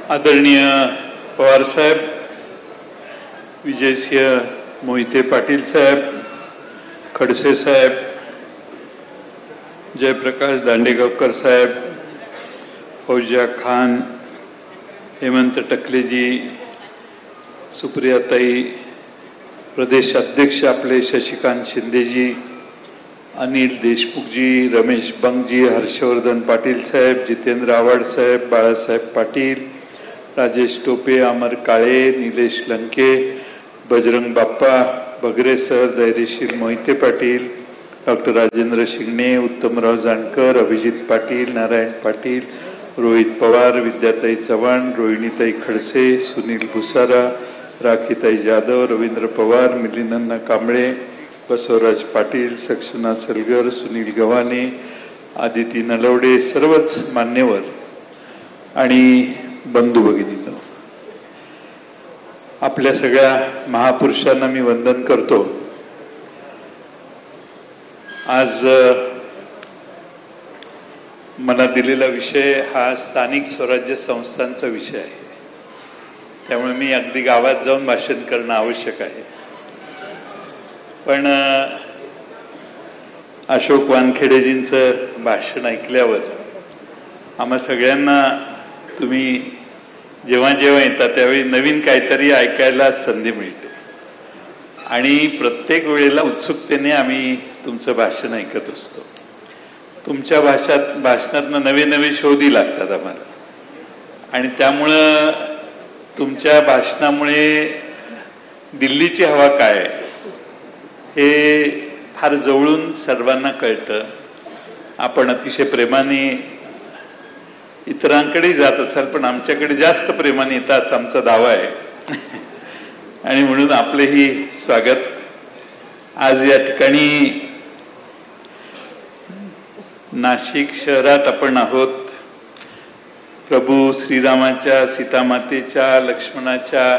आदरणीय पवार साहेब, विजयसिंह मोहिते पाटील साहेब, खडसे साहेब, जयप्रकाश दांडेगावकर साहेब, फौजिया खान, हेमंत टकलेजी, सुप्रियाताई, प्रदेश अध्यक्ष आपले शशिकांत शिंदेजी, अनिल देशमुखजी, रमेश बंगजी, हर्षवर्धन पाटील साहेब, जितेंद्र आव्हाड साहेब, बाळासाहेब पाटील, राजेश टोपे, अमर काळे, निलेश लंके, बजरंग बाप्पा, बगरे सर, धैर्यशील मोहिते पाटील, डॉक्टर राजेंद्र शिंगणे, उत्तमराव जानकर, अभिजित पाटील, नारायण पाटील, रोहित पवार, विद्याताई चव्हाण, रोहिणीताई खडसे, सुनील भुसारा, राखीताई जाधव, रवींद्र पवार, मिलिंद कांबळे, बसवराज पाटील, सक्षना सलगर, सुनील गव्हाणे, आदिती नलवडे, सर्वच मान्यवर आणि बंधू भगिनींनो, आपल्या सगळ्या महापुरुषांना मी वंदन करतो। आज मला दिलेला विषय हा स्थानिक स्वराज्य संस्थांचा विषय आहे, त्यामुळे मी अगदी गावात जाऊन भाषण करणं आवश्यक आहे। पण अशोक वानखेडेजींचं भाषण ऐकल्यावर आम्हा सगळ्यांना तुम्ही जेव्हा जेव्हा येता त्यावेळी नवीन काहीतरी ऐकायला संधी मिळते आणि प्रत्येक वेळेला उत्सुकतेने आम्ही तुमचं भाषण ऐकत असतो। तुमच्या भाषणातनं नवे नवे शोधी लागतात आम्हाला आणि त्यामुळं तुमच्या भाषणामुळे दिल्लीची हवा काय हे फार जवळून सर्वांना कळतं। आपण अतिशय प्रेमाने इतरांकडे जात असाल पण आमच्याकडे जास्त प्रेमाने येतात असा आमचा दावा आहे आणि म्हणून आपलेही स्वागत। आज या ठिकाणी नाशिक शहरात आपण आहोत। प्रभू श्रीरामाच्या, सीतामातेच्या, लक्ष्मणाच्या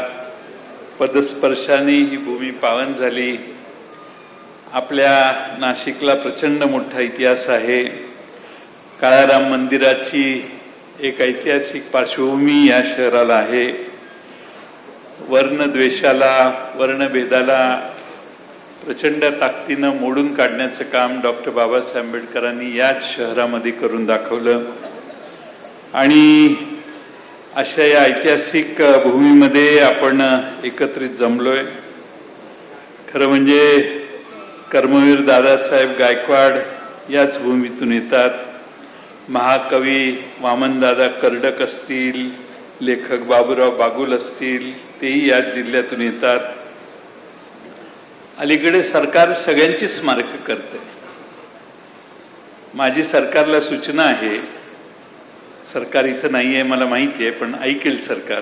पदस्पर्शाने ही भूमी पावन झाली। आपल्या नाशिकला प्रचंड मोठा इतिहास आहे। काळाराम मंदिराची एक ऐतिहासिक पार्श्वभूमी या शहराला आहे। वर्णद्वेषाला, वर्णभेदाला प्रचंड ताकदीनं मोडून काढण्याचं काम डॉक्टर बाबासाहेब आंबेडकरांनी याच शहरामध्ये करून दाखवलं आणि अशा या ऐतिहासिक भूमीमध्ये आपण एकत्रित जमलोय। खरं म्हणजे कर्मवीर दादासाहेब गायकवाड याच भूमीतून येतात। महाकवी वामनदादा कर्डक असतील, लेखक बाबूराव बागुल असतील, तेही याच जिल्ह्यातून येतात। अलीकडे सरकार सगळ्यांची स्मारकं करते। माझी सरकारला सूचना आहे, सरकार इथं नाही आहे मला माहिती आहे पण ऐकेल सरकार,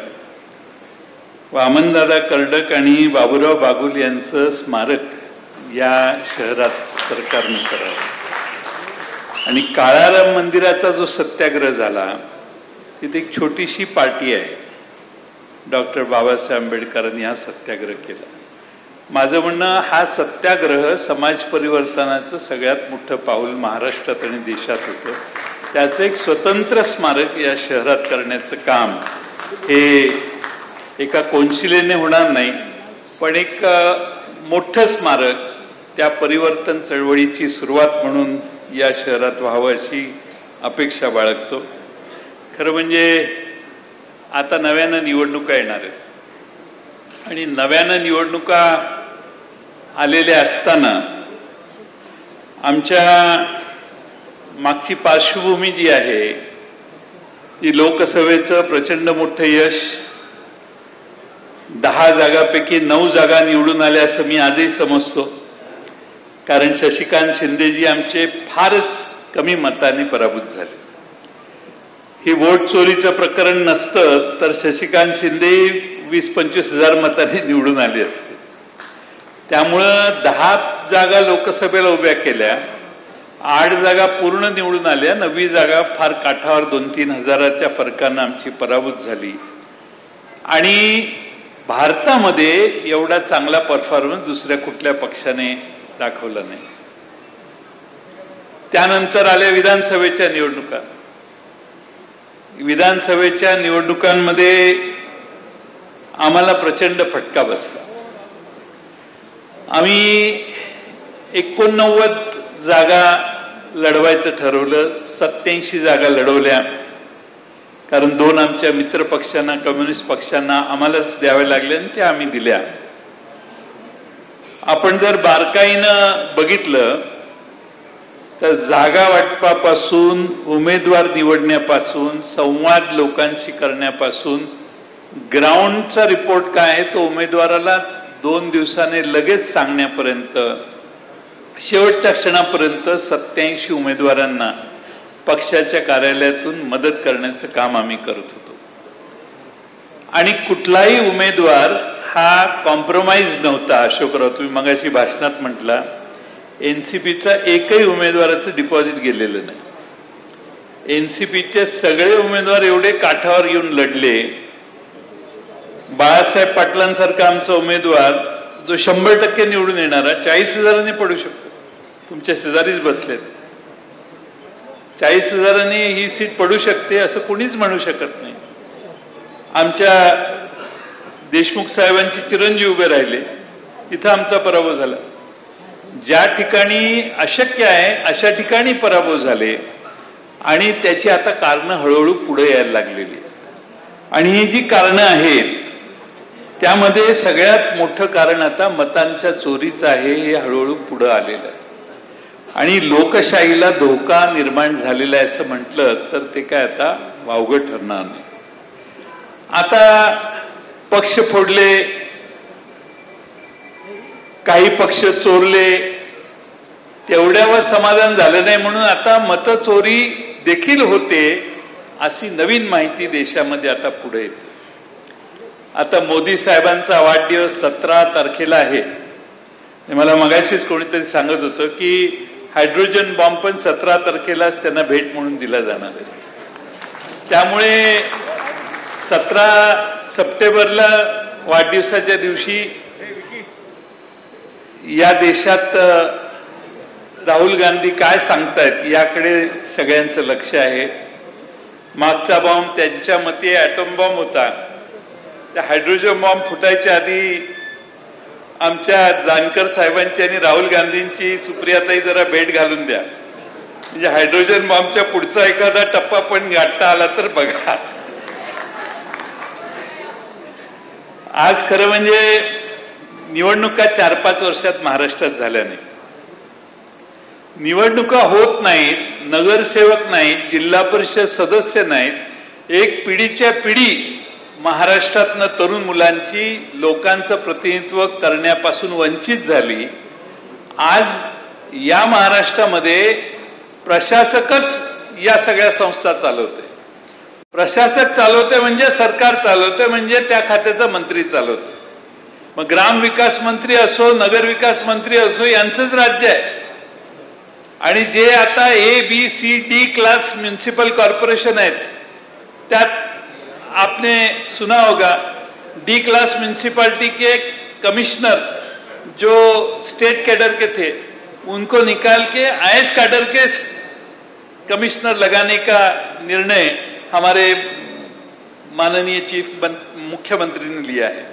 वामनदादा कर्डक आणि बाबूराव बागुल यांचं स्मारक या शहरात सरकारने करावं। आणि काळाराम मंदिराचा जो सत्याग्रह झाला तिथे एक छोटीशी पार्टी आहे, डॉक्टर बाबासाहेब आंबेडकरांनी हा सत्याग्रह केला। माझं म्हणणं, हा सत्याग्रह समाज परिवर्तनाचं सगळ्यात मोठं पाऊल महाराष्ट्रात आणि देशात होतं। त्याचं एक स्वतंत्र स्मारक या शहरात करण्याचं काम हे एका कोनशिलेने होणार नाही, पण एक मोठं स्मारक त्या परिवर्तन चळवळीची सुरुवात म्हणून या शहरात व्हावं अशी अपेक्षा बाळगतो। खरं म्हणजे आता नव्यानं निवडणुका येणार आहेत आणि नव्यानं निवडणुका आलेल्या असताना आमच्या मागची पार्श्वभूमी जी आहे ती लोकसभेचं प्रचंड मोठं यश, 10 जागांपैकी 9 जागा निवडून आल्या असं मी आजही समजतो, कारण शशिकांत शिंदेजी आमचे फारच कमी मताने पराभूत झाले। ही वोट चोरीचं प्रकरण नसतं तर शशिकांत शिंदे 20-25 हजार मतांनी निवडून आले असते। त्यामुळं 10 जागा लोकसभेला उभ्या केल्या, 8 जागा पूर्ण निवडून आल्या, 9वी जागा फार काठावर 2-3 हजाराच्या फरकानं आमची पराभूत झाली आणि भारतामध्ये एवढा चांगला परफॉर्मन्स दुसऱ्या कुठल्या पक्षाने दाखवला नाही। त्यानंतर आल्या विधानसभेच्या निवडणुका, विधानसभेच्या निवडणुकांमध्ये आम्हाला प्रचंड फटका बसला. आम्ही 89 जागा लढवायचं ठरवलं, 87 जागा लढवल्या. कारण 2 आमच्या मित्र पक्षांना, कम्युनिस्ट पक्षांना आम्हालाच द्याव्या लागल्या आणि त्या आम्ही दिल्या. आपण जर बारकाईनं बघितलं तर जागा वाटपापासून, उमेदवार निवडण्यापासून, संवाद लोकांशी करण्यापासून, ग्राउंडचा रिपोर्ट काय आहे तो उमेदवाराला 2 दिवसाने लगेच सांगण्यापर्यंत, शेवटच्या क्षणापर्यंत 87 उमेदवारांना पक्षाच्या कार्यालयातून मदत करण्याचं काम आम्ही करत होतो. आणि कुठलाही उमेदवार हा कॉम्प्रोमाइज नव्हता. अशोकराव, तुम्ही मगाशी भाषणात म्हटला एनसीपीचा एकही उमेदवाराचं डिपॉझिट गेलेलं नाही. एनसीपीचे सगळे उमेदवार एवढे काठावर येऊन लढले. बाळासाहेब पाटलांसारखा आमचा उमेदवार जो 100% निवडून येणारा 40,000 पडू शकतो. तुमच्या शेजारीच बसलेत. 40,000 ही सीट पडू शकते असं कोणीच म्हणू शकत नाही. आमच्या देशमुख साहेबांची चिरंजीव उभे राहिले, तिथं आमचा पराभव झाला. ज्या ठिकाणी अशक्य आहे अशा ठिकाणी पराभव झाले आणि त्याची आता कारणं हळूहळू पुढे यायला लागलेली. आणि ही जी कारणं आहेत त्यामध्ये सगळ्यात मोठं कारण आता मतांच्या चोरीचं आहे. हे हळूहळू पुढे आलेलं आहे आणि लोकशाहीला धोका निर्माण झालेला आहे असं म्हटलं तर ते काय आता वावगं ठरणार नाही. आता पक्ष फोडले, काही पक्ष चोरले, तेवढ्यावर समाधान झालं नाही म्हणून आता मतचोरी देखील होते अशी नवीन माहिती देशामध्ये आता पुढे येते. आता मोदी साहेबांचा वाढदिवस 17 तारखेला आहे. मला मगाशीच कोणीतरी सांगत होतं की हायड्रोजन बॉम्ब पण 17 तारखेलाच त्यांना भेट म्हणून दिला जाणार आहे. त्यामुळे 17 सप्टेंबरला वाढदिवसाच्या दिवशी या देशात राहुल गांधी काय सांगतायत याकडे सगळ्यांचं लक्ष आहे. मागचा बॉम्ब त्यांच्या मते ॲटॉम बॉम्ब होता. त्या हायड्रोजन बॉम्ब फुटायच्या आधी आमच्या जानकर साहेबांची आणि राहुल गांधींची सुप्रियाताई जरा भेट घालून द्या, म्हणजे हायड्रोजन बॉम्बच्या पुढचा एखादा टप्पा पण गाठता आला तर बघा. आज खरं म्हणजे निवडणुका 4-5 वर्षात महाराष्ट्रात झाल्या नाही. निवडणुका होत नाहीत, नगरसेवक नाहीत, जिल्हा परिषद सदस्य नाहीत. एक पिढीच्या पिढी महाराष्ट्रातनं तरुण मुलांची लोकांचं प्रतिनिधित्व करण्यापासून वंचित झाली. आज या महाराष्ट्रामध्ये प्रशासकच या सगळ्या संस्था चालवते. प्रशासक चालवते म्हणजे सरकार चालवते, म्हणजे त्या खात्याचा मंत्री चालवते. मग ग्रामविकास मंत्री असो, नगरविकास मंत्री असो, यांचंच राज्य आहे. आणि जे आता ABCD क्लास म्युनिसिपल कॉर्पोरेशन आहेत त्यात आपने सुना होगा D क्लास म्युनिसिपैलिटी के कमिश्नर जो स्टेट कैडर के थे उनको निकाल के IS कैडर के कमिश्नर लगाने का निर्णय हमारे माननीय मुख्यमंत्री ने लिया है.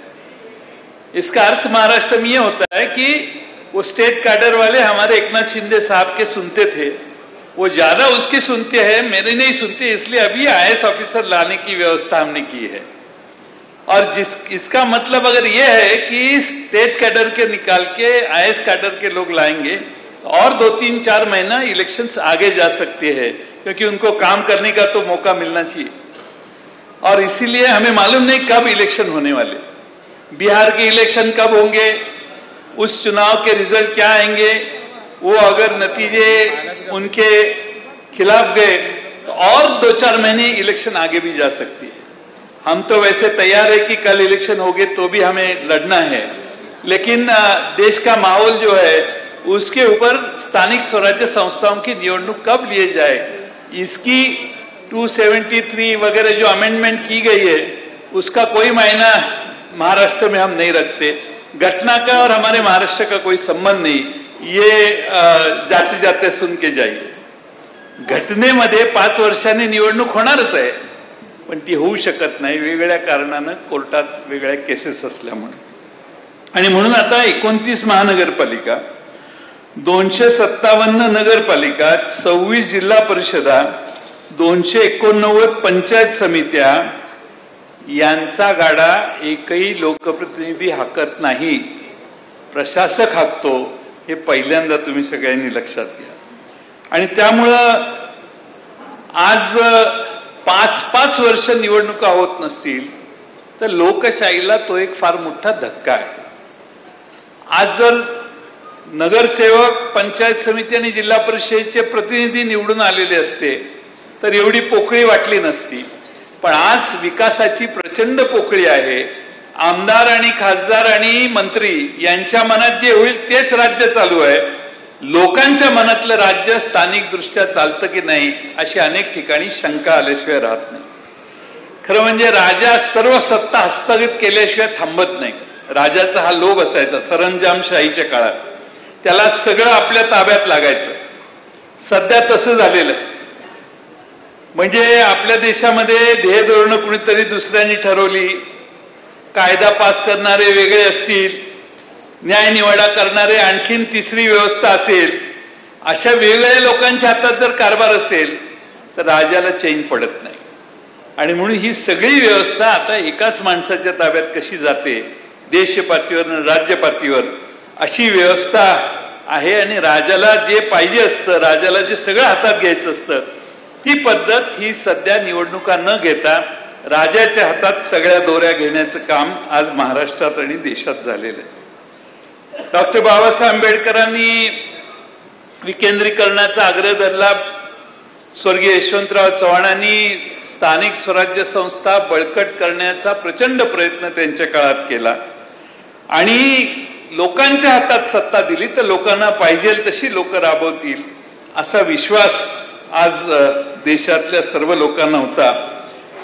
इसका अर्थ महाराष्ट्र में ये होता है कि वो स्टेट कैडर वाले हमारे एकनाथ शिंदे साहब के सुनते थे, वो ज्यादा उसकी सुनते हैं, मेरे नहीं सुनते. इसलिए अभी IS ऑफिसर लाने की व्यवस्था हमने की है. और इसका मतलब अगर ये है कि स्टेट कैडर के निकाल के IS कैडर के लोग लाएंगे और 2-3-4 महीना इलेक्शंस आगे जा सकते हैं, क्योंकि उनको काम करने का तो मौका मिलना चाहिए. और इसीलिए हमें मालूम नहीं कब इलेक्शन होने वाले, बिहार के इलेक्शन कब होंगे, उस चुनाव के रिजल्ट क्या आएंगे. वो अगर नतीजे उनके खिलाफ गए तो और 2-4 महीने इलेक्शन आगे भी जा सकती है. हम तो वैसे तैयार है कि कल इलेक्शन होगे तो भी हमें लड़ना है, लेकिन देश का माहौल जो है उसके ऊपर स्थानिक स्वराज्य संस्थाओं की निवडणूक कब लिए जाए, इसकी 273 वगैरह जो अमेंडमेंट की गई है उसका कोई मायना महाराष्ट्र में हम नहीं रखते. घटना का और हमारे महाराष्ट्र का कोई संबंध नहीं, ये जाते जाते सुन के जाइए. घटनेमध्ये 5 वर्षांनी निवडणूक होणारच आहे. पण ती होऊ शकत नाही वेगवेगळ्या कारणानं, कोर्टात वेगळ्या केसेस असल्यामुळे. आणि म्हणून आता 29 महानगरपालिका, 257 नगरपालिका, 26 जिल्हा परिषदा, 289 पंचायत समित्या यांचा गाडा एकही लोकप्रतिनिधी हाकत नाही, प्रशासक हाकतो. हे पहिल्यांदा तुम्ही सगळ्यांनी लक्षात घ्या. आणि त्यामुळं आज 5-5 वर्ष निवडणुका होत नसतील तर लोकशाहीला तो एक फार मोठा धक्का आहे. आज जर नगरसेवक, पंचायत समिती आणि जिल्हा परिषदेचे प्रतिनिधी निवडून आलेले असते तर एवढी पोकळी वाटली नसती. पण आज विकासाची प्रचंड पोकळी आहे. आमदार आणि खासदार आणि मंत्री यांच्या मनात जे होईल तेच राज्य चालू आहे. लोकांच्या मनातलं राज्य स्थानिक दृष्ट्या चालतं की नाही अशी अनेक ठिकाणी शंका आल्याशिवाय राहत नाही. खरं म्हणजे राजा सर्व सत्ता हस्तगत केल्याशिवाय थांबत नाही. राजाचा हा लोभ असायचा सरंजामशाहीच्या काळात. त्याला सगळं आपल्या ताब्यात लागायचं. सध्या तसं झालेलं आहे. म्हणजे आपल्या देशामध्ये ध्येय धोरण कुणीतरी दुसऱ्यांनी ठरवली, कायदा पास करणारे वेगळे असतील, न्यायनिवाडा करणारे आणखीन तिसरी व्यवस्था असेल, अशा वेगवेगळ्या लोकांच्या हातात जर कारभार असेल तर राजाला चैन पडत नाही. आणि म्हणून ही सगळी व्यवस्था आता एकाच माणसाच्या ताब्यात कशी जाते, देश पातळीवर, राज्य पातळीवर, अशी व्यवस्था आहे. आणि राजाला जे पाहिजे असतं, राजाला जे सगळं हातात घ्यायचं असतं, ती पद्धत ही सध्या निवडणुका न घेता राजाच्या हातात सगळ्या दोऱ्या घेण्याचं काम आज महाराष्ट्रात आणि देशात झालेलं आहे. डॉक्टर बाबासाहेब आंबेडकरांनी विकेंद्रीकरणाचा आग्रह धरला. स्वर्गीय यशवंतराव चव्हाणांनी स्थानिक स्वराज्य संस्था बळकट करण्याचा प्रचंड प्रयत्न त्यांच्या काळात केला. आणि लोकांच्या हातात सत्ता दिली तर लोकांना पाहिजे तशी लोक राबवतील असा विश्वास आज देशातल्या सर्व लोकांना होता.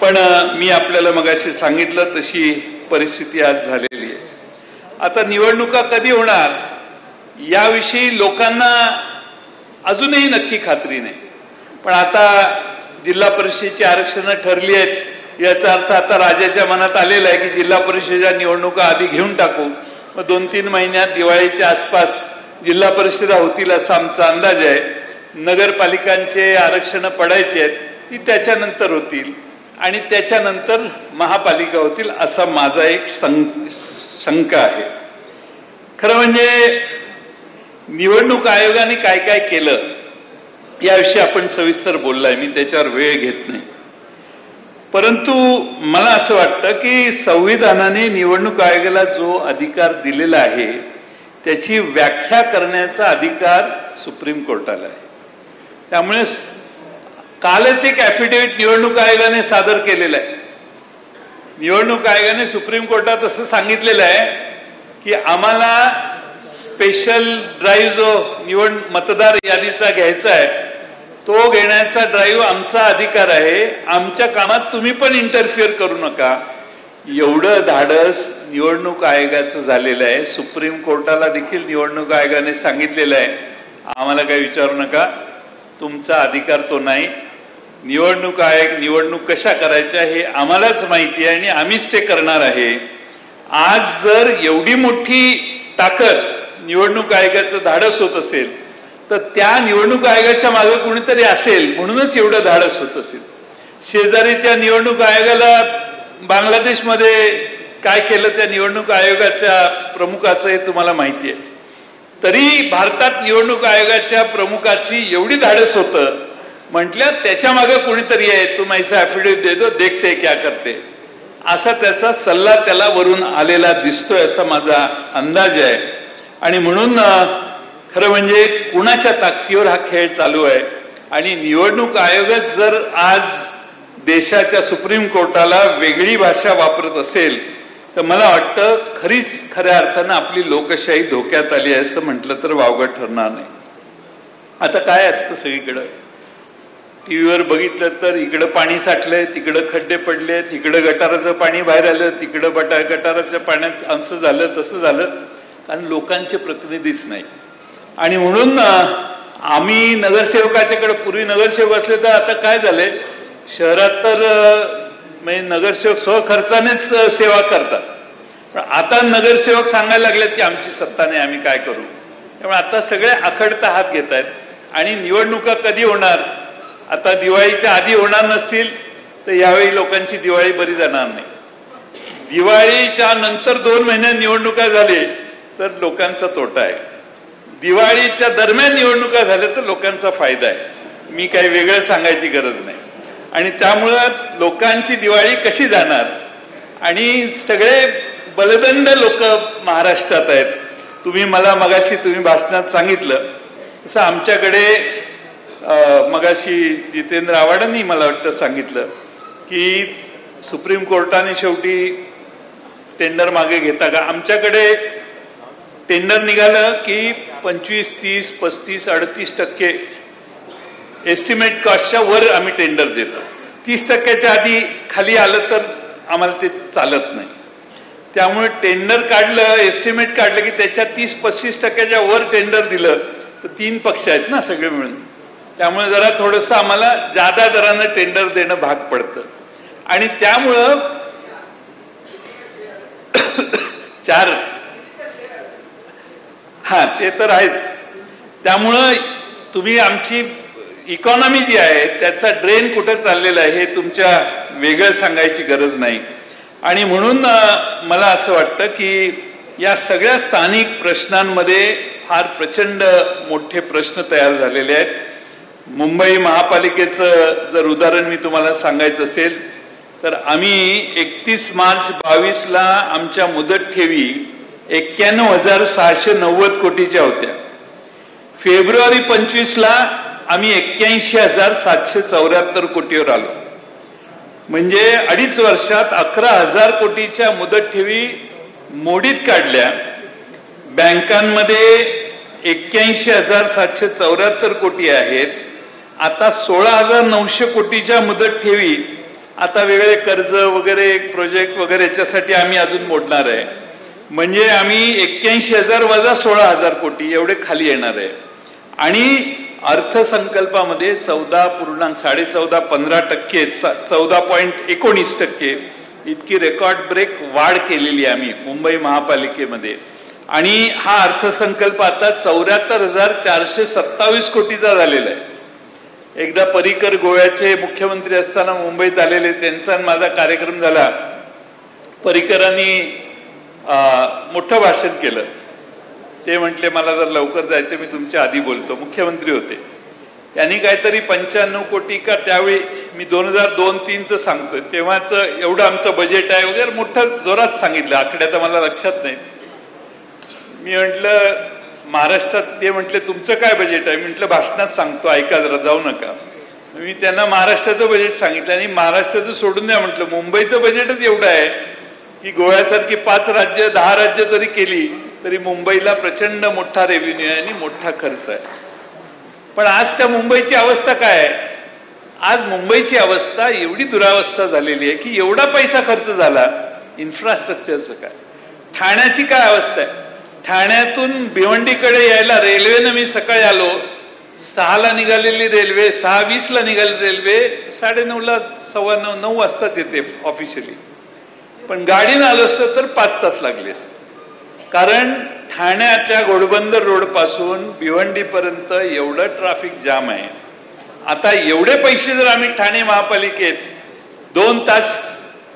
पण मी आपल्याला मगाशी सांगितलं तशी परिस्थिती आज झालेली आहे. आता निवडणुका कधी होणार याविषयी लोकांना अजूनही नक्की खात्री नाही. पण आता जिल्हा परिषदेची आरक्षणं ठरली आहेत, याचा अर्थ आता राजाच्या मनात आलेला आहे की जिल्हा परिषदेच्या निवडणुका आधी घेऊन टाकू, मग 2-3 महिन्यात दिवाळीच्या आसपास जिल्हा परिषदा होतील असा आमचा अंदाज आहे. नगरपालिकांचे आरक्षण पडायचे आहेत ती त्याच्यानंतर होतील आणि त्याच्यानंतर महापालिका होतील असा माझा एक शंका आहे. खरं म्हणजे निवडणूक आयोगाने काय काय केलं याविषयी आपण सविस्तर बोललाय, मी त्याच्यावर वेळ घेत नाही. परंतु मला असं वाटतं की संविधानाने निवडणूक आयोगाला जो अधिकार दिलेला आहे त्याची व्याख्या करण्याचा अधिकार सुप्रीम कोर्टाला आहे. त्यामुळे कालच एक ॲफिडेव्हिट निवडणूक आयोगाने सादर केलेला आहे. निवडणूक आयोगाने सुप्रीम कोर्टात असं सांगितलेलं आहे की आम्हाला स्पेशल ड्राईव्ह जो मतदार यादीचा घ्यायचा आहे तो घेण्याचा ड्राईव्ह आमचा अधिकार आहे, आमच्या कामात तुम्ही पण इंटरफिअर करू नका. एवढं धाडस निवडणूक आयोगाचं झालेलं आहे. सुप्रीम कोर्टाला देखील निवडणूक आयोगाने सांगितलेलं आहे आम्हाला काही विचारू नका, तुमचा अधिकार तो नाही. निवडणूक आयोग निवडणूक कशा करायच्या हे आम्हालाच माहिती आहे आणि आम्हीच ते करणार आहे. आज जर एवढी मोठी ताकद निवडणूक आयोगाचं धाडस होत असेल तर त्या निवडणूक आयोगाच्या मागे कोणीतरी असेल म्हणूनच एवढं धाडस होत असेल. शेजारी त्या निवडणूक आयोगाला बांगलादेशमध्ये काय केलं त्या निवडणूक आयोगाच्या प्रमुखाचं हे तुम्हाला माहिती आहे. तरी भारतात निवडणूक आयोगाच्या प्रमुखाची एवढी धाडस होतं म्हटल्या त्याच्या मागे कोणीतरी आहे, तुम ऐसा ॲफिडेव्हिट देतो देखते क्या करते, असा त्याचा सल्ला त्याला वरून आलेला दिसतोय असा माझा अंदाज आहे. आणि म्हणून खरं म्हणजे कुणाच्या ताकदीवर हा खेळ चालू आहे. आणि निवडणूक आयोगच जर आज देशाच्या सुप्रीम कोर्टाला वेगळी भाषा वापरत असेल तर मला वाटतं खऱ्या अर्थानं आपली लोकशाही धोक्यात आली आहे असं म्हटलं तर वावगं ठरणार नाही. आता काय असतं सगळीकडं टीव्हीवर बघितलं तर इकडं पाणी साठलंय, तिकडं खड्डे पडलेत, इकडं गटाराचं पाणी बाहेर आलं, तिकडं गटाराच्या पाण्यात असं झालं तसं झालं, कारण लोकांचे प्रतिनिधीच नाही. आणि म्हणून आम्ही नगरसेवकाच्याकडे पूर्वी नगरसेवक असले तर आता काय झालंय शहरात तर म्हणजे नगरसेवक स्वखर्चानेच सेवा करतात. पण आता नगरसेवक सांगायला लागलेत की आमची सत्ता नाही, आम्ही काय करू. त्यामुळे आता सगळे आखडता हात घेत आहेत. आणि निवडणुका कधी होणार, आता दिवाळीच्या आधी होणार नसतील तर यावेळी लोकांची दिवाळी बरी जाणार नाही. दिवाळीच्या नंतर 2 महिन्यात निवडणुका झाले तर लोकांचा तोटा आहे. दिवाळीच्या दरम्यान निवडणुका झाल्या तर लोकांचा फायदा आहे. मी काही वेगळं सांगायची गरज नाही. आणि त्यामुळं लोकांची दिवाळी कशी जाणार. आणि सगळे बलदंड लोक महाराष्ट्रात आहेत. तुम्ही मला मगाशी तुम्ही भाषणात सांगितलं तसं आमच्याकडे मगाशी जितेंद्र आव्हाडांनी मला वाटतं सांगितलं की सुप्रीम कोर्टाने शेवटी टेंडर मागे घेता का. आमच्याकडे टेंडर निघालं की 25, 30, 35, 38% एस्टिमेट कॉस्टच्या वर आम्ही टेंडर देतो. 30% आधी खाली आलं तर आम्हाला ते चालत नाही. त्यामुळे टेंडर काढलं, एस्टिमेट काढलं की त्याच्या 30-35% वर टेंडर दिलं तर 3 पक्ष आहेत ना सगळे मिळून. त्यामुळे जरा थोडंसं आम्हाला जादा दरानं टेंडर देणं भाग पडतं. आणि त्यामुळं 4 हा ते तर आहेच. त्यामुळं तुम्ही आमची इकॉनॉमी जी आहे त्याचा ड्रेन कुठं चाललेला आहे हे तुमच्या वेगळं सांगायची गरज नाही. आणि म्हणून मला असं वाटतं की या सगळ्या स्थानिक प्रश्नांमध्ये फार प्रचंड मोठे प्रश्न तयार झालेले आहेत. मुंबई महापालिकेचं जर उदाहरण मी तुम्हाला सांगायचं असेल तर आम्ही 31 मार्च 22ला आमच्या मुदत ठेवी 91,690 कोटीच्या होत्या. फेब्रुवारी 25ला आम्ही 81,774 कोटीवर आलो. म्हणजे 2.5 वर्षात 11,000 कोटीच्या मुदत ठेवी मोडीत काढल्या. बँकांमध्ये 81,774 कोटी आहेत. आता 16,900 कोटीच्या मुदत ठेवी आता वेगळे कर्ज वगैरे प्रोजेक्ट वगैरे याच्यासाठी आम्ही अजून मोडणार आहे. म्हणजे आम्ही 81,000 वजा 16,000 कोटी एवढे खाली येणार आहे. आणि अर्थसंकल्पामध्ये 14.15% 14.19% इतकी रेकॉर्ड ब्रेक वाढ केलेली आम्ही मुंबई महापालिकेमध्ये. आणि हा अर्थसंकल्प आता 74,427 कोटीचा झालेला आहे. एकदा पर्रिकर गोव्याचे मुख्यमंत्री असताना मुंबईत आलेले, त्यांचा माझा कार्यक्रम झाला. पर्रिकरांनी मोठं भाषण केलं. ते म्हटले मला जर लवकर जायचं मी तुमच्या आधी बोलतो. मुख्यमंत्री होते. त्यांनी काहीतरी 95 कोटी का त्यावेळी मी 2002-03चं सांगतोय तेव्हाच एवढं आमचं बजेट आहे वगैरे मोठं जोरात सांगितलं. आकड्या तर मला लक्षात नाही. मी म्हटलं महाराष्ट्रात, ते म्हटले तुमचं काय बजेट आहे. मी म्हटलं भाषणात सांगतो ऐका जरा, जाऊ नका. मी त्यांना महाराष्ट्राचं बजेट सांगितलं आणि महाराष्ट्राचं सोडून द्या म्हटलं, मुंबईचं बजेटच एवढं आहे की गोव्यासारखी 5 राज्य 10 राज्य जरी केली तरी मुंबईला प्रचंड मोठा रेव्हेन्यू आहे आणि मोठा खर्च आहे. पण आज त्या मुंबईची अवस्था काय आहे. आज मुंबईची अवस्था एवढी दुरावस्था झालेली आहे की एवढा पैसा खर्च झाला, इन्फ्रास्ट्रक्चरचं काय. ठाण्याची काय अवस्था आहे. ठाण्यातून भिवंडीकडे यायला रेल्वेनं मी सकाळी आलो, 6ला निघालेली रेल्वे, 6:20ला निघालेली रेल्वे 9:30ला 9:15 वाजताच येते ऑफिशियली. पण गाडीनं आलो असतं तर 5 तास लागले असते. कारण ठाण्याच्या घोडबंदर रोड पासून भिवंडीपर्यंत एवढं ट्रॅफिक जाम आहे. आता एवढे पैसे जर आम्ही ठाणे महापालिकेत 2 तास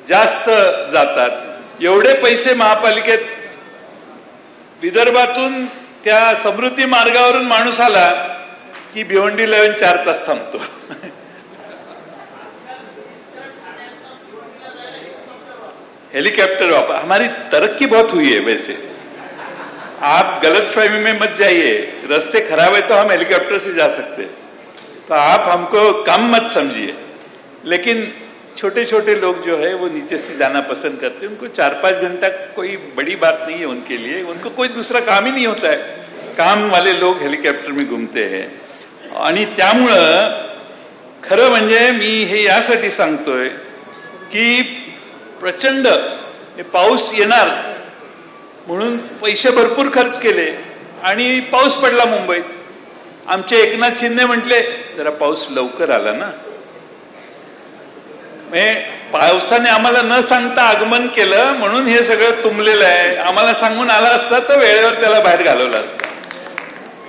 जास्त जातात, एवढे पैसे महापालिकेत विदर्भातून त्या समृद्धी मार्गावरून माणूस आला की भिवंडीला येऊन 4 तास थांबतो. हेलीकॉप्टर वापर, हमारी तरक्की बहुत हुई है. वैसे आप गलतफहमी में मत जाइए. रास्ते खराब है तो हम हेलीकॉप्टर से जा सकते हैं, तो आप हमको कम मत समझिए. लेकिन छोटे छोटे लोग जो है वो नीचे से जाना पसंद करते हैं. उनको 4-5 घंटा कोई बड़ी बात नहीं है उनके लिए. उनको कोई दूसरा काम ही नहीं होता है. काम वाले लोग हेलीकॉप्टर में घूमते हैं. आणि त्यामुळं खरं म्हणजे मी हे यासाठी सांगतोय की प्रचंड पाऊस येणार म्हणून पैसे भरपूर खर्च केले आणि पाऊस पडला मुंबईत. आमचे एकनाथ शिंदे म्हटले जरा पाऊस लवकर आला ना. पावसाने आम्हाला न सांगता आगमन केलं म्हणून हे सगळं तुंबलेलं आहे. आम्हाला सांगून आला असता तर वेळेवर त्याला बाहेर घालवलं असतं.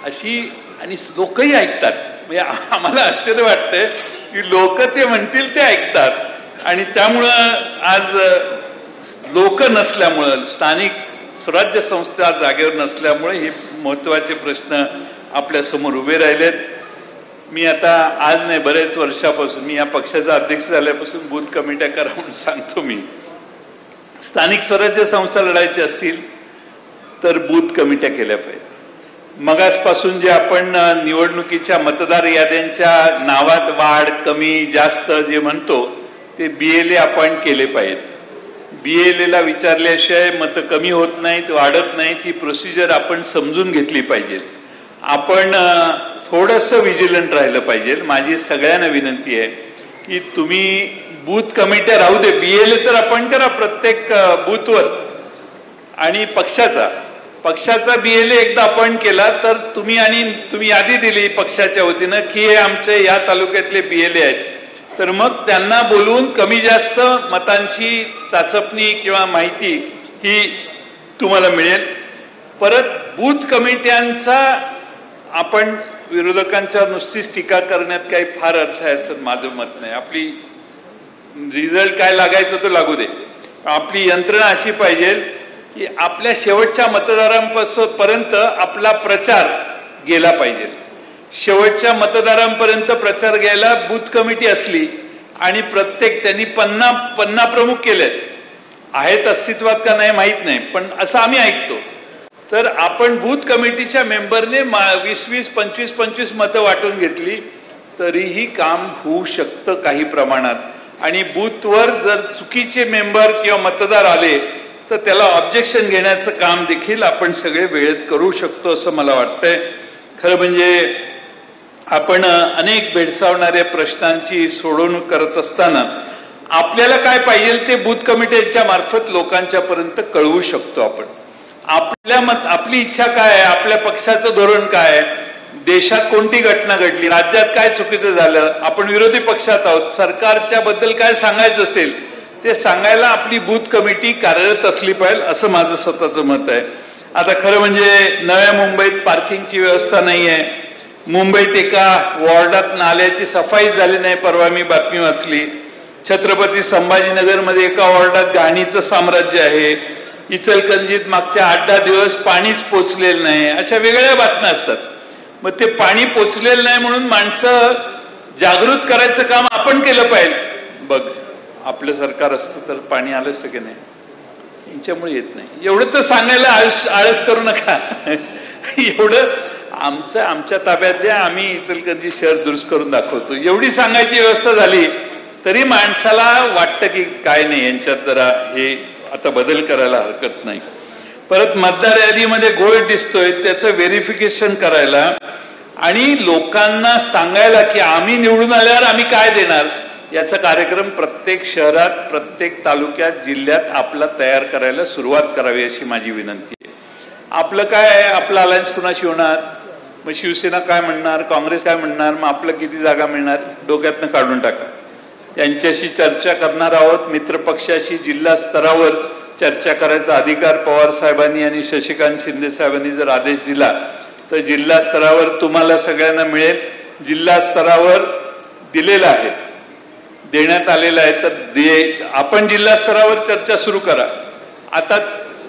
अशी आणि लोकही ऐकतात. म्हणजे आम्हाला आश्चर्य वाटतंय की लोक ते म्हणतील ते ऐकतात. आणि त्यामुळं आज लोक नसल्यामुळं, स्थानिक स्वराज्य संस्था जागेवर नसल्यामुळे हे महत्वाचे प्रश्न आपल्या समोर उभे राहिलेत. मी आता आज नाही, बरेच वर्षापासून, मी या पक्षाचा अध्यक्ष झाल्यापासून बूथ कमिट्या करा म्हणून सांगतो. मी स्थानिक स्वराज्य संस्था लढायची असतील तर बूथ कमिट्या केल्या पाहिजेत. मगासपासून जे आपण निवडणुकीच्या मतदार याद्यांच्या नावात वाढ कमी जास्त जे म्हणतो ते BLA अपॉइंट केले पाहिजेत. BLAला विचारल्याशिवाय मतं कमी होत नाहीत, वाढत नाहीत. ही प्रोसिजर आपण समजून घेतली पाहिजे. आपण थोडंसं विजिलंट राहिलं पाहिजे. माझी सगळ्यांना विनंती आहे की तुम्ही बूथ कमिट्या राहू दे, BLA तर अपॉइंट करा प्रत्येक बूथवर. आणि पक्षाचा BLA एकदा अपॉइंट केला तर तुम्ही यादी दिली पक्षाच्या वतीनं की हे आमचे या तालुक्यातले BLA आहेत, तर मग त्यांना बोलवून कमी जास्त मतांची चाचपणी किंवा माहिती ही तुम्हाला मिळेल. परत बूथ कमिट्यांचा आपण विरोधकांच्या नुसतीच टीका करण्यात काही फार अर्थ आहे असं माझं मत नाही. आपली रिझल्ट काय लागायचं तो लागू दे. आपली यंत्रणा अशी पाहिजे की आपल्या शेवटच्या मतदारांपर्यंत आपला प्रचार गेला पाहिजे. शेवटच्या मतदारांपर्यंत प्रचार घ्यायला बूथ कमिटी असली आणि प्रत्येक त्यांनी 50 प्रमुख केलेत, आहेत अस्तित्वात का नाही माहीत नाही, पण असं आम्ही ऐकतो. तर आपण बूथ कमिटीच्या मेंबरने 20-20, 25-25 मतं वाटून घेतली तरीही काम होऊ शकतं काही प्रमाणात. आणि बूथवर जर चुकीचे मेंबर किंवा मतदार आले तर त्याला ऑब्जेक्शन घेण्याचं काम देखील आपण सगळे वेळेत करू शकतो असं मला वाटतंय. खरं म्हणजे आपण अनेक भेडसावणाऱ्या प्रश्नांची सोडवणूक करत असताना आपल्याला काय पाहिजे ते बूथ कमिटीच्या मार्फत लोकांच्या पर्यंत कळवू शकतो. आपण आपली इच्छा काय आहे, आपल्या पक्षाचं धोरण काय आहे, देशात कोणती घटना घडली, राज्यात काय चुकीचं झालं, आपण विरोधी पक्षात आहोत, सरकारच्या बद्दल काय सांगायचं असेल ते सांगायला आपली बूथ कमिटी कार्यरत असली पाहिजे असं माझं स्वतःचं मत आहे. आता खरं म्हणजे नव्या मुंबईत पार्किंगची व्यवस्था नाही आहे. मुंबईत एका वॉर्डात नाल्याची सफाई झाली नाही, परवा मी बातमी वाचली. छत्रपती संभाजीनगरमध्ये एका वॉर्डात घाणीचं साम्राज्य आहे. इचलकरंजीत मागच्या 8-10 दिवस पाणीच पोचलेलं नाही. अशा वेगळ्या बातम्या असतात. मग ते पाणी पोचलेलं नाही म्हणून माणसं जागृत करायचं काम आपण केलं पाहिजे. बघ, आपलं सरकार असतं तर पाणी आलं असतं की नाही, यांच्यामुळे येत नाही. एवढं तर सांगायला आळस करू नका. एवढं आमच्या ताब्यात द्या, आम्ही इचलकरंजी शहर दुरुस्त करून दाखवतो, एवढी सांगायची व्यवस्था झाली तरी माणसाला वाटतं की काय नाही, यांच्यात जरा हे आता बदल करायला हरकत नाही. परत मतदार यादीमध्ये घोळ दिसतोय त्याचं व्हेरिफिकेशन करायला आणि लोकांना सांगायला की आम्ही निवडून आल्यावर आम्ही काय देणार याचा कार्यक्रम प्रत्येक शहरात, प्रत्येक तालुक्यात, जिल्ह्यात आपला तयार करायला सुरुवात करावी अशी माझी विनंती आहे. आपलं काय आहे, आपलं अलायन्स कुणाशी होणार, मग शिवसेना काय म्हणणार, काँग्रेस काय म्हणणार, मग आपलं किती जागा मिळणार, डोक्यातनं काढून टाका. त्यांच्याशी चर्चा करणार आहोत. मित्रपक्षाशी जिल्हा स्तरावर चर्चा करायचा अधिकार पवार साहेबांनी आणि शशिकांत शिंदे साहेबांनी जर आदेश दिला तर जिल्हा स्तरावर तुम्हाला सगळ्यांना मिळेल. जिल्हा स्तरावर दिलेला आहे, देण्यात आलेला आहे, तर आपण जिल्हा स्तरावर चर्चा सुरू करा. आता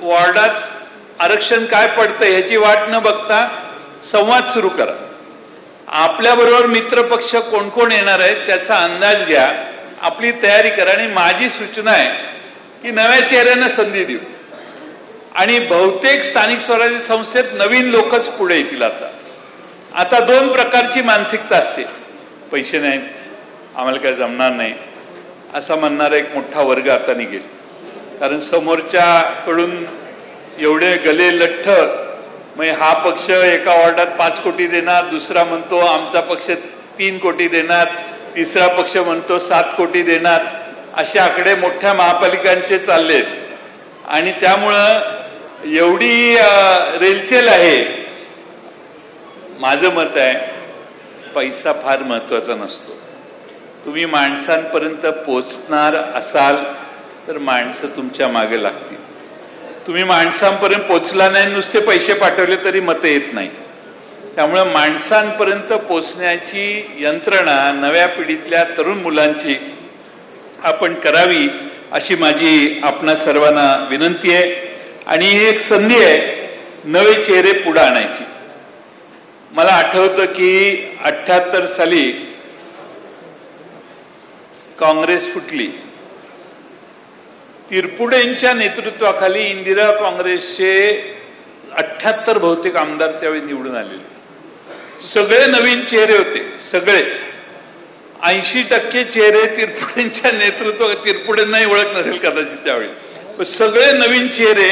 वॉर्डात आरक्षण काय पडतं ह्याची वाट न बघता संवाद सुरू करा. आपल्याबरोबर मित्रपक्ष कोण कोण येणार आहेत त्याचा अंदाज घ्या, आपली तयारी करा. आणि माझी सूचना आहे की नव्या चेहऱ्यांना संधी देऊ आणि बहुतेक स्थानिक स्वराज्य संस्थेत नवीन लोकच पुढे येतील. आता 2 प्रकारची मानसिकता असते. पैसे नाहीत, आम्हाला काय जमणार नाही असा म्हणणारा एक मोठा वर्ग आता निघेल. कारण समोरच्याकडून एवढे गले लठ्ठ, मग हा पक्ष एका वॉर्डात 5 कोटी देणार, दुसरा म्हणतो आमचा पक्ष 3 कोटी देणार, तिसरा पक्ष म्हणतो 7 कोटी देणार, असे आकडे मोठ्या महापालिकांचे चाललेत. आणि त्यामुळं एवढी रेलचेल आहे. माझं मत आहे पैसा फार महत्वाचा नसतो. तुम्ही माणसांपर्यंत पोचणार असाल तर माणसं तुमच्या मागे लागतील. तुम्ही माणसांपर्यंत पोचला नाही, नुसते पैसे पाठवले तरी मतं येत नाही. त्यामुळे माणसांपर्यंत पोचण्याची यंत्रणा नव्या पिढीतल्या तरुण मुलांची आपण करावी अशी माझी आपणा सर्वांना विनंती आहे. आणि ही एक संधी आहे नवे चेहरे पुढे आणायची. मला आठवतं की 78 साली काँग्रेस फुटली. तिरपुडेंच्या नेतृत्वाखाली इंदिरा काँग्रेसचे 78 बहुतेक आमदार त्यावेळी निवडून आलेले. सगळे नवीन चेहरे होते. सगळे 80% चेहरे तिरपुडेंच्या नेतृत्व, तिरपुडेंनाही ओळख नसेल कदाचित त्यावेळी, सगळे नवीन चेहरे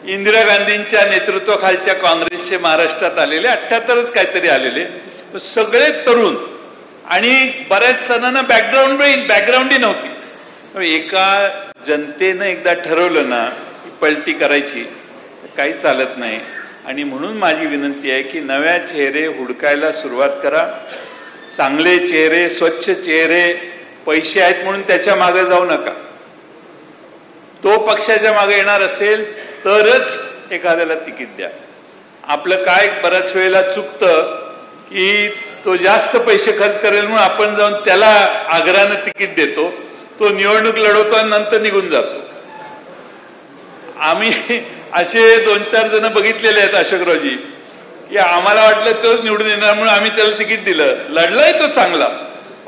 इंदिरा गांधींच्या नेतृत्वाखालच्या काँग्रेसचे महाराष्ट्रात आलेले, 78च काहीतरी आलेले, सगळे तरुण. आणि बऱ्याच जणांना बॅकग्राऊंडही नव्हती. एका जनतेनं एकदा ठरवलं ना की पलटी करायची काही चालत नाही. आणि म्हणून माझी विनंती आहे की नव्या चेहरे हुडकायला सुरुवात करा. चांगले चेहरे, स्वच्छ चेहरे, पैसे आहेत म्हणून त्याच्या मागे जाऊ नका. तो पक्षाच्या मागे येणार असेल तरच एखाद्याला तिकीट द्या. आपलं काय बऱ्याच वेळेला चुकतं की तो जास्त पैसे खर्च करेल म्हणून आपण जाऊन त्याला आग्रहानं तिकीट देतो, तो निवडणूक लढवतो आणि नंतर निघून जातो. आम्ही असे 2-4 जण बघितलेले आहेत अशोकरावजी, की आम्हाला वाटलं तोच निवडून येणार म्हणून आम्ही त्याला तिकीट दिलं. लढलाय तो चांगला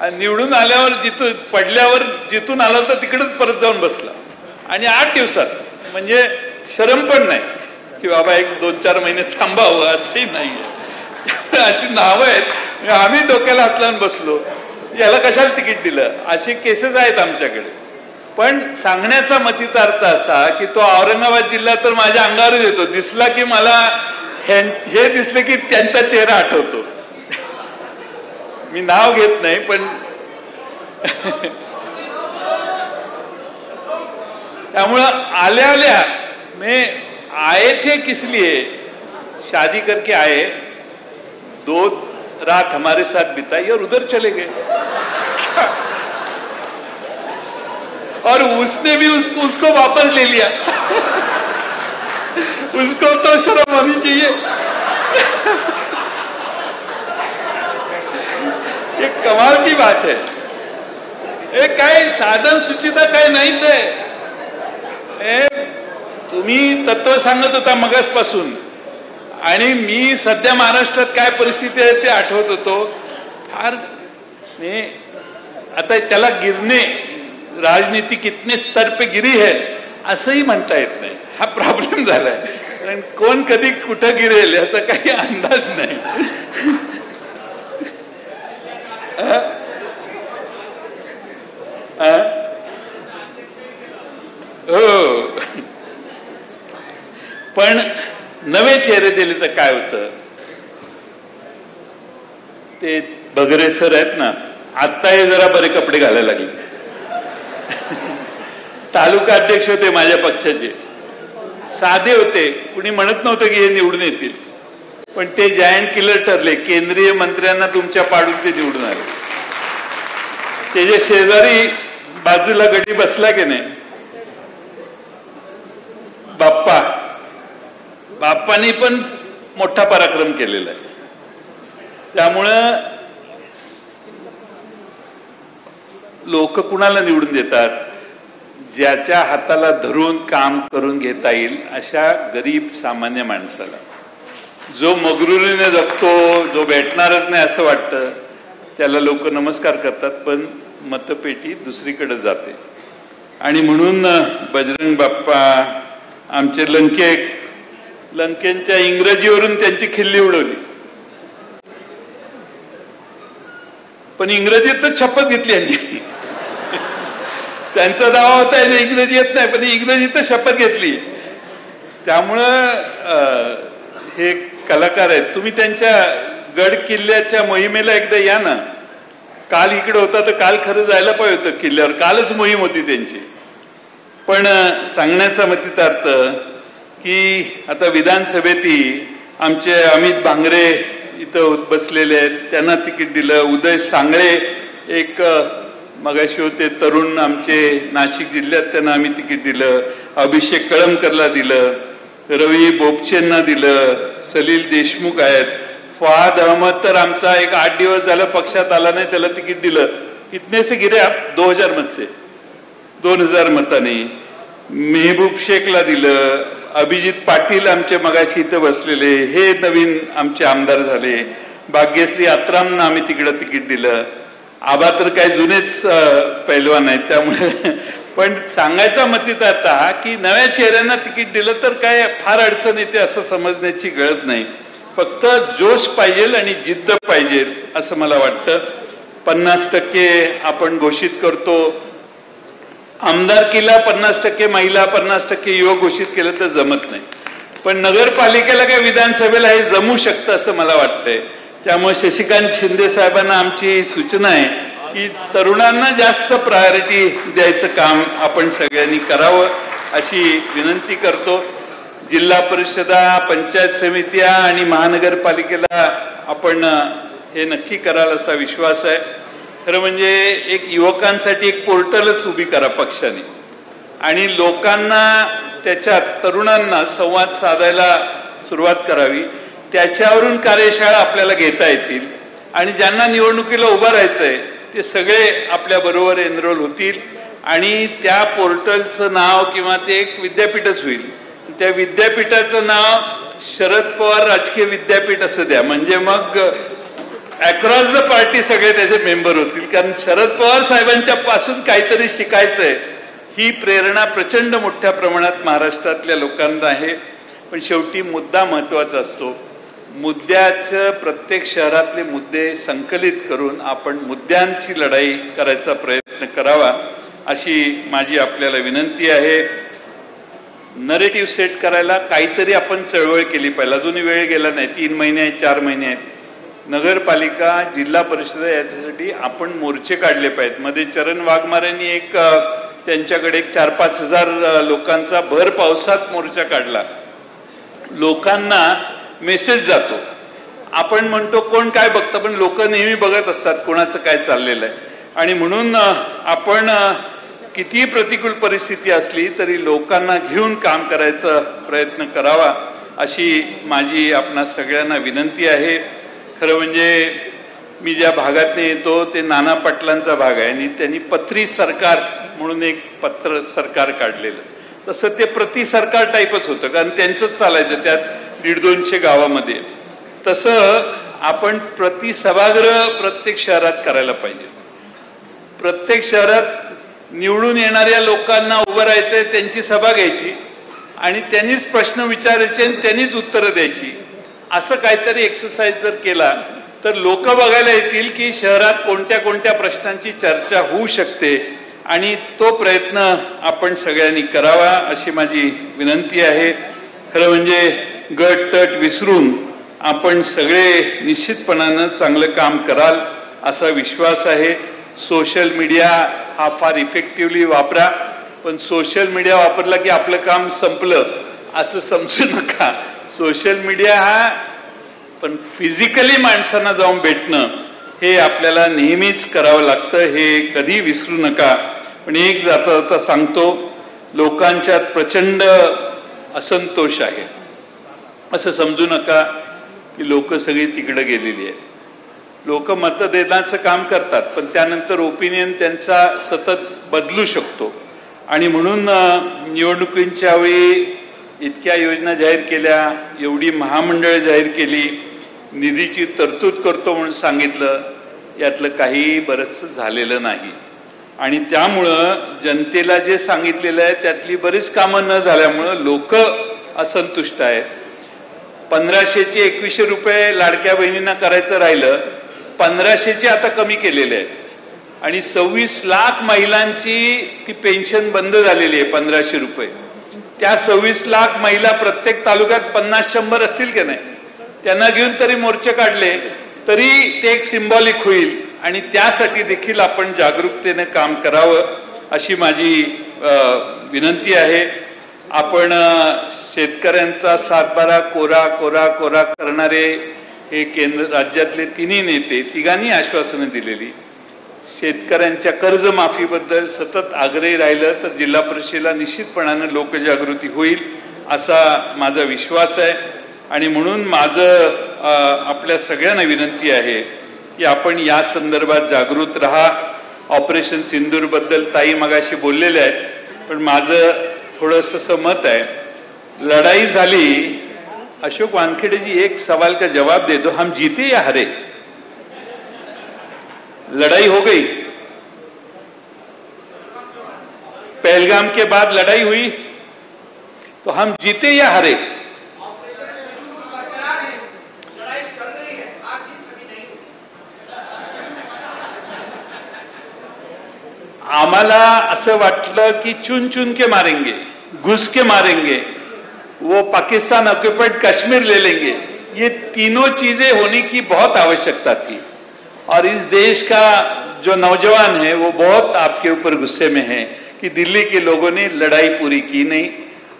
आणि निवडून आल्यावर जिथून पडल्यावर जिथून आला तर तिकडेच परत जाऊन बसला. आणि 8 दिवसात, म्हणजे शरम पण नाही की बाबा 1-2-4 महिने थांबावं असंही नाहीये. अशी नावं आहेत, आम्ही डोक्याला हात लावून बसलो याला कशाला तिकीट दिलं. असे केसेस आहेत आमच्याकडे. पण सांगण्याचा मतितार्थ असा की तो औरंगाबाद जिल्हा तर माझ्या अंगावर येतो. दिसला की मला हे दिसले की त्यांचा चेहरा आठवतो. मी नाव घेत नाही पण त्यामुळं आल्या मैं आए थे किस लिए, शादी करके आए, 2 रात हमारे साथ बिताई और उधर चले गए. और उसने भी उसको वापस ले लिया. उसको तो शर्म आनी चाहिए. ये कमाल की बात है. हे काय साधन सुचिता काय नाहीच आहे. तुम्ही तत्व सांगत होता मगासपासून आणि मी सध्या महाराष्ट्रात काय परिस्थिती आहे ते आठवत होतो. फार आता त्याला गिरणे, राजनीति कितने स्तर पे गिरी है असंही म्हणता येत नाही. हा प्रॉब्लेम झालाय. कारण कोण कधी कुठं गिरेल याचा काही अंदाज नाही. हो, पण नवे चेहरे दिले तर काय होतं. ते बगरे सर आहेत ना, आता हे जरा बरे कपडे घालायला लागले. तालुका अध्यक्ष होते माझ्या पक्षाचे, साधे होते, कुणी म्हणत नव्हतं की हे निवडून येतील. पण ते जायंट किलर ठरले. केंद्रीय मंत्र्यांना तुमच्या पाडून ते निवडून आले. त्याच्या शेजारी बाजूला गडी बसला की नाही बाप्पानी पण मोठा पराक्रम केलेला आहे. त्यामुळं लोक कुणाला निवडून देतात, ज्याच्या हाताला धरून काम करून घेता येईल अशा गरीब सामान्य माणसाला. जो मगरुरीने जगतो, जो भेटणारच नाही असं वाटतं, त्याला लोक नमस्कार करतात, पण मतपेटी दुसरीकडे जाते. आणि म्हणून बजरंग बाप्पा आमचे लंकेंच्या इंग्रजीवरून त्यांची खिल्ली उडवली. पण इंग्रजीतच शपथ घेतली यांनी. त्यांचा दावा होता इंग्रजी येत नाही, पण इंग्रजीतच शपथ घेतली. त्यामुळं हे कलाकार आहेत. तुम्ही त्यांच्या गड किल्ल्याच्या मोहिमेला एकदा या ना. काल इकडे होता तर काल खरं जायला पाहिजे होतं किल्ल्यावर. कालच मोहीम होती त्यांची. पण सांगण्याचा मतितार्थ की आता विधानसभेतही आमचे अमित भांगरे इथं बसलेले आहेत, त्यांना तिकीट दिलं. उदय सांगळे एक मगाशी होते तरुण आमचे नाशिक जिल्ह्यात, त्यांना आम्ही तिकीट दिलं, अभिषेक कळमकरला दिलं, रवी बोपचेंना दिलं, सलील देशमुख आहेत, फवाद अहमद तर आमचा एक 8 दिवस झालं पक्षात आला नाही, त्याला तिकीट दिलं. इतने से गिरे आप 2000 मत से, 2000 मतांनी. मेहबूब शेखला दिलं, अभिजित पाटील आमचे मगाशी इथं बसलेले हे नवीन आमचे आमदार झाले, भाग्यश्री आत्रामना आम्ही तिकडं तिकीट दिलं. आबा तर काय जुनेच पैलवान आहेत, त्यामुळे पण सांगायचा मतीत आता की नव्या चेहऱ्यांना तिकीट दिलं तर काय फार अडचण येते असं समजण्याची गरज नाही. फक्त जोश पाहिजे आणि जिद्द पाहिजे असं मला वाटतं. 50% आपण घोषित करतो, आमदारकीला 50% महिला 50% युवक घोषित केलं तर जमत नाही, पण नगरपालिकेला काय विधानसभेला हे जमू शकतं असं मला वाटतंय. त्यामुळे शशिकांत शिंदे साहेबांना आमची सूचना आहे की तरुणांना जास्त प्रायोरिटी द्यायचं काम आपण सगळ्यांनी करावं अशी विनंती करतो. जिल्हा परिषदा, पंचायत समित्या आणि महानगरपालिकेला आपण हे नक्की कराल असा विश्वास आहे. खरं म्हणजे एक युवकांसाठी एक पोर्टलच उभी करा पक्षाने आणि लोकांना त्याच्यात तरुणांना संवाद साधायला सुरुवात करावी. त्याच्यावरून कार्यशाळा आपल्याला घेता येतील आणि ज्यांना निवडणुकीला उभं राहायचंय ते सगळे आपल्या बरोबर एनरोल होतील आणि त्या पोर्टलचं नाव किंवा ते एक विद्यापीठच होईल. त्या विद्यापीठाचं नाव शरद पवार राजकीय विद्यापीठ असं द्या, म्हणजे मग अक्रॉस द पार्टी सगळे त्याचे मेंबर होतील. कारण शरद पवार साहेबांच्या पासून काहीतरी शिकायचंय ही प्रेरणा प्रचंड मोठ्या प्रमाणात महाराष्ट्रातल्या लोकांना आहे. पण शेवटी मुद्दा महत्वाचा असतो. मुद्द्याचं प्रत्येक शहरातले मुद्दे संकलित करून आपण मुद्द्यांची लढाई करायचा प्रयत्न करावा अशी माझी आपल्याला विनंती आहे. नरेटिव्ह सेट करायला काहीतरी आपण चळवळ केली पाहिजे. अजूनही वेळ गेला नाही, 3 महिने आहेत, 4 महिने आहेत. नगरपालिका, जिल्हा परिषद याच्यासाठी आपण मोर्चे काढले पाहिजेत. मध्ये चरण वाघमारेंनी एक त्यांच्याकडे एक 4-5 हजार लोकांचा भर पावसात मोर्चा काढला. लोकांना मेसेज जातो. आपण म्हणतो कोण काय बघतं, पण लोक नेहमी बघत असतात कोणाचं काय चाललेलं आहे. आणि म्हणून आपण कितीही प्रतिकूल परिस्थिती असली तरी लोकांना घेऊन काम करायचा प्रयत्न करावा अशी माझी आपणा सगळ्यांना विनंती आहे. खरं म्हणजे मी ज्या भागातून येतो ते नाना पाटलांचा भाग आहे आणि त्यांनी पत्री सरकार म्हणून एक पत्र सरकार काढलेलं. तसं ते प्रति सरकार टाईपच होतं, कारण त्यांचंच चालायचं त्यात 150-200 गावामध्ये. तसं आपण प्रति सभागृह प्रत्येक शहरात करायला पाहिजे. प्रत्येक शहरात निवडून येणाऱ्या लोकांना उभं राहायचंय, त्यांची सभा घ्यायची आणि त्यांनीच प्रश्न विचारायचे आणि त्यांनीच उत्तरं द्यायची. असं काहीतरी एक्सरसाइज जर केला तर लोक बघायला येतील की शहरात कोणत्या कोणत्या प्रश्नांची चर्चा होऊ शकते आणि तो प्रयत्न आपण सगळ्यांनी करावा अशी माझी विनंती आहे. खरं म्हणजे गट तट विसरून आपण सगळे निश्चितपणानं चांगलं काम कराल असा विश्वास आहे. सोशल मीडिया हा फार इफेक्टिव्हली वापरा, पण सोशल मीडिया वापरला की आपलं काम संपलं असं समजू नका. सोशल मीडिया हा पण फिजिकली माणसांना जाऊन भेटणं हे आपल्याला नेहमीच करावं लागतं, हे कधी विसरू नका. पण एक जाता जाता सांगतो, लोकांच्यात प्रचंड असंतोष आहे. असं समजू नका की लोक सगळी तिकडे गेलेली आहेत. लोक मतदानाचं काम करतात पण त्यानंतर ओपिनियन त्यांचा सतत बदलू शकतो आणि म्हणून निवडणुकींच्या वेळी इतक्या योजना जाहीर केल्या, एवढी महामंडळे जाहीर केली, निधीची तरतूद करतो म्हणून सांगितलं, यातलं काही बरंच झालेलं नाही. आणि त्यामुळं जनतेला जे सांगितलेलं आहे त्यातली बरीच कामं न झाल्यामुळं लोक असंतुष्ट आहेत. 1500चे 2100 रुपये लाडक्या बहिणींना करायचं राहिलं, 1500चे आता कमी केलेले आहेत आणि 26 लाख महिलांची ती पेन्शन बंद झालेली आहे 1500 रुपये. त्या 26 लाख महिला प्रत्येक तालुक्यात 50-100 असतील की नाही, त्यांना घेऊन तरी मोर्चे काढले तरी ते एक सिंबॉलिक होईल आणि त्यासाठी देखील आपण जागरूकतेने काम करावं अशी माझी विनंती आहे. आपण शेतकऱ्यांचा 7-12 कोरा कोरा कोरा करणारे हे केंद्र राज्यातले तिन्ही नेते तिघांनी आश्वासनं दिलेली. शेतकऱ्यांच्या कर्जमाफीबद्दल सतत आग्रही राहिलं तर जिल्हा परिषदेला निश्चितपणाने लोकजागृती होईल असा माझा विश्वास आहे. आणि म्हणून माझं आपल्या सगळ्यांना विनंती आहे की आपण या संदर्भात जागृत राहा. ऑपरेशन सिंदूर बद्दल ताई मगाशी बोललेले आहेत, पण माझं थोडंसं मत आहे, लढाई झाली. अशोक वानखेड़े जी एक सवाल का जवाब दे दो, हम जीते या हारे? लड़ाई हो गई, पहलगाम के बाद लड़ाई हुई, तो हम जीते या हारे? आम्हाला असं वाटलं की चुन चुन के मारेंगे, घुस के मारेंगे, वो पाकिस्तान ऑक्युपाइड कश्मीर ले लेंगे. ये तीनों चीजें होने की बहुत आवश्यकता थी. और इस देश का जो नौजवान है वो बहुत आपके ऊपर गुस्से में है कि दिल्ली के लोगों ने लड़ाई पूरी की नहीं.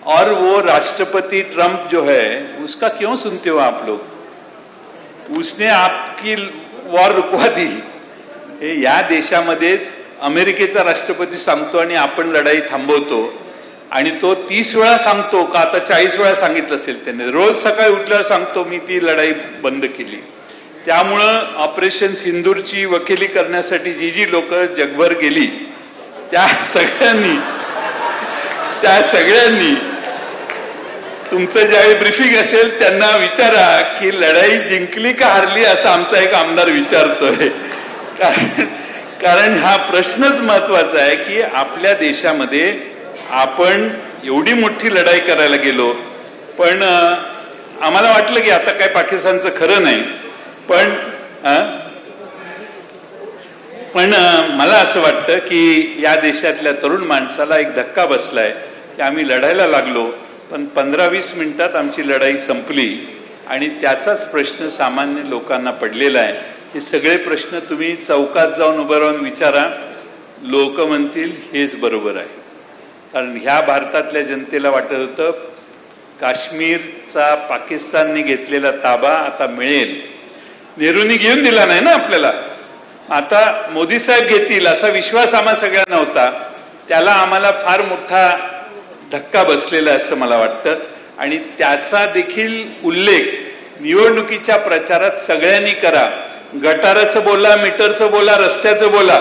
और वो राष्ट्रपति ट्रंप जो है उसका क्यों सुनते हो आप लोग? उसने आपकी वॉर रुकवा दी. या देशामध्ये अमेरिकेचा राष्ट्रपती सांगतो आणि आपण लढाई थांबवतो, आणि तो 30 वेळा सांगतो का आता 40 वेळा सांगितलं असेल त्याने. रोज सकाळी उठल्यावर सांगतो मी ती लढाई बंद केली. त्यामुळं ऑपरेशन सिंदूरची वकिली करण्यासाठी जी जी लोक जगभर गेली त्या सगळ्यांनी तुमचं ज्यावेळी ब्रीफिंग असेल त्यांना विचारा की लढाई जिंकली का हारली, असं आमचा एक आमदार विचारतोय. कारण हा प्रश्नच महत्वाचा आहे की आपल्या देशामध्ये आपण एवढी मोठी लढाई करायला गेलो, पण आम्हाला वाटलं की आता काय पाकिस्तानचं खरं नाही. पण मला असं वाटतं की या देशातल्या तरुण माणसाला एक धक्का बसलाय की आम्ही लढायला लागलो, पण 15-20 मिनिटात आमची लढाई संपली. आणि त्याचाच प्रश्न सामान्य लोकांना पडलेला आहे. हे सगळे प्रश्न तुम्ही चौकात जाऊन उभं राहून विचारा, लोक म्हणतील हेच बरोबर आहे. कारण ह्या भारतातल्या जनतेला वाटत होतं काश्मीरचा पाकिस्तानने घेतलेला ताबा आता मिळेल. नेहरूंनी घेऊन दिला नाही ना आपल्याला, आता मोदी साहेब घेतील असा विश्वास आम्हा सगळ्यांना होता. त्याला आम्हाला फार मोठा धक्का बसलेला आहे असं मला वाटतं. आणि त्याचा देखील उल्लेख निवडणुकीच्या प्रचारात सगळ्यांनी करा. गटाराचं बोला, मीटरचं बोला, रस्त्याचं बोला,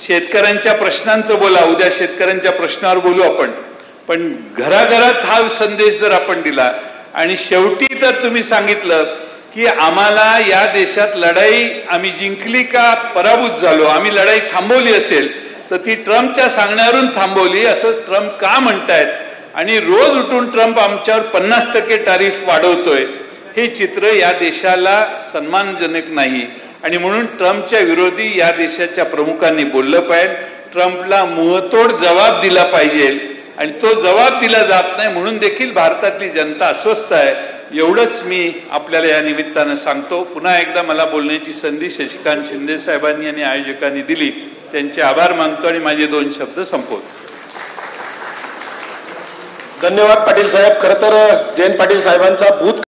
शेतकऱ्यांच्या प्रश्नांचं बोला. उद्या शेतकऱ्यांच्या प्रश्नावर बोलू आपण. पण घराघरात हा संदेश जर आपण दिला आणि शेवटी तर तुम्ही सांगितलं की आम्हाला या देशात लढाई आम्ही जिंकली का पराभूत झालो, आम्ही लढाई थांबवली असेल तर ती ट्रम्पच्या सांगण्यावरून थांबवली असं ट्रम्प का म्हणतायत. आणि रोज उठून ट्रम्प आमच्यावर 50% टॅरिफ वाढवतोय. हे चित्र या देशाला सन्मानजनक नाही. आणि म्हणून ट्रम्पच्या विरोधी या देशाच्या प्रमुखांनी बोललं पाहिजे. ट्रम्पला मुहतोड जबाब दिला पाहिजे. आणि तो जबाब दिला जात नाही म्हणून देखील भारतातली जनता अस्वस्थ आहे. एवढंच मी आपल्याला या निमित्तानं सांगतो. पुन्हा एकदा मला बोलण्याची संधी शशिकांत शिंदे साहेबांनी आणि आयोजकांनी दिली, त्यांचे आभार मानतो आणि माझे 2 शब्द संपवतो. धन्यवाद पाटील साहेब. खरं तर जयंत पाटील साहेबांचा भूत